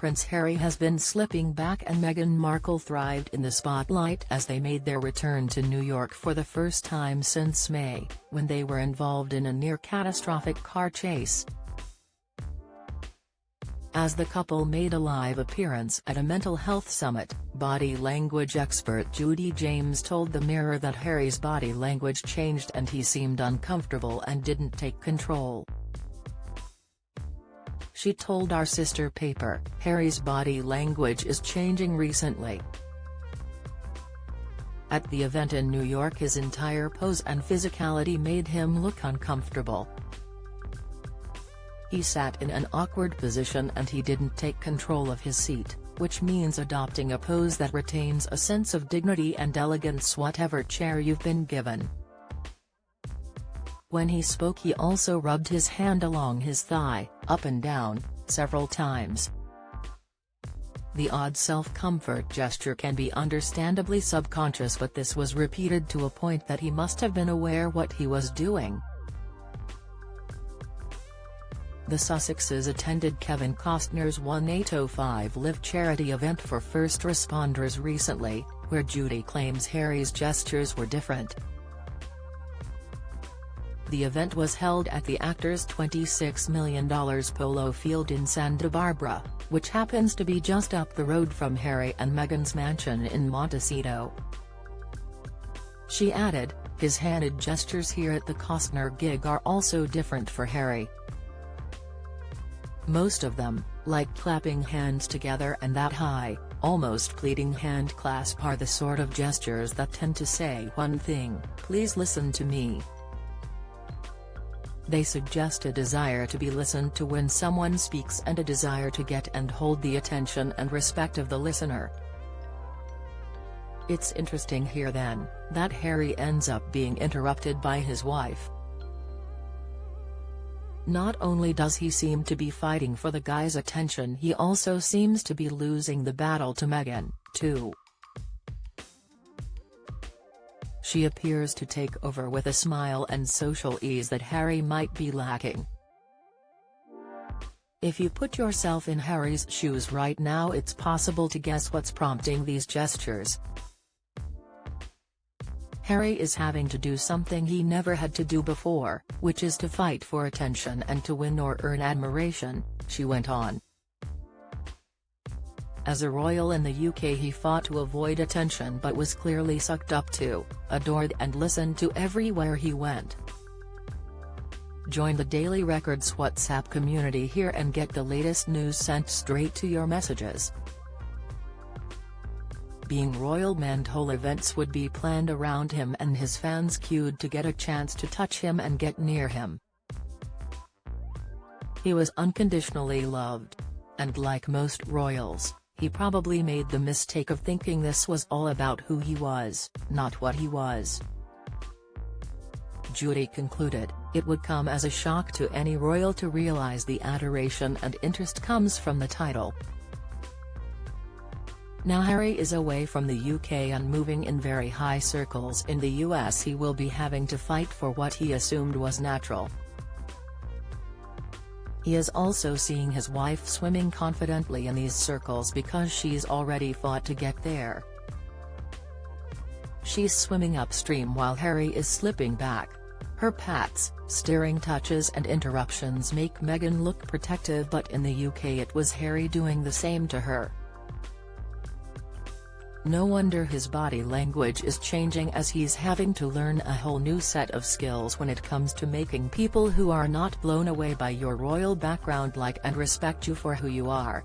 Prince Harry has been slipping back and Meghan Markle thrived in the spotlight as they made their return to New York for the first time since May, when they were involved in a near-catastrophic car chase. As the couple made a live appearance at a mental health summit, body language expert Judy James told the Mirror that Harry's body language changed and he seemed uncomfortable and didn't take control. She told our sister paper, "Harry's body language is changing recently. At the event in New York his entire pose and physicality made him look uncomfortable. He sat in an awkward position and he didn't take control of his seat, which means adopting a pose that retains a sense of dignity and elegance whatever chair you've been given." When he spoke he also rubbed his hand along his thigh, up and down, several times. The odd self-comfort gesture can be understandably subconscious, but this was repeated to a point that he must have been aware what he was doing. The Sussexes attended Kevin Costner's 1805 Live charity event for first responders recently, where Judy claims Harry's gestures were different. The event was held at the actor's $26 million polo field in Santa Barbara, which happens to be just up the road from Harry and Meghan's mansion in Montecito. She added, "His handed gestures here at the Costner gig are also different for Harry. Most of them, like clapping hands together and that high, almost pleading hand clasp, are the sort of gestures that tend to say one thing, please listen to me. They suggest a desire to be listened to when someone speaks and a desire to get and hold the attention and respect of the listener." It's interesting here then, that Harry ends up being interrupted by his wife. Not only does he seem to be fighting for the guy's attention, he also seems to be losing the battle to Meghan, too. She appears to take over with a smile and social ease that Harry might be lacking. If you put yourself in Harry's shoes right now, it's possible to guess what's prompting these gestures. Harry is having to do something he never had to do before, which is to fight for attention and to win or earn admiration, she went on. As a royal in the UK he fought to avoid attention but was clearly sucked up to, adored and listened to everywhere he went. Join the Daily Record's WhatsApp community here and get the latest news sent straight to your messages. Being royal meant whole events would be planned around him and his fans queued to get a chance to touch him and get near him. He was unconditionally loved. And like most royals, he probably made the mistake of thinking this was all about who he was, not what he was. Judy concluded, "It would come as a shock to any royal to realize the adoration and interest comes from the title." Now Harry is away from the UK and moving in very high circles in the US. He will be having to fight for what he assumed was natural. He is also seeing his wife swimming confidently in these circles because she's already fought to get there. She's swimming upstream while Harry is slipping back. Her pats, steering touches and interruptions make Meghan look protective, but in the UK it was Harry doing the same to her. No wonder his body language is changing, as he's having to learn a whole new set of skills when it comes to making people who are not blown away by your royal background like and respect you for who you are.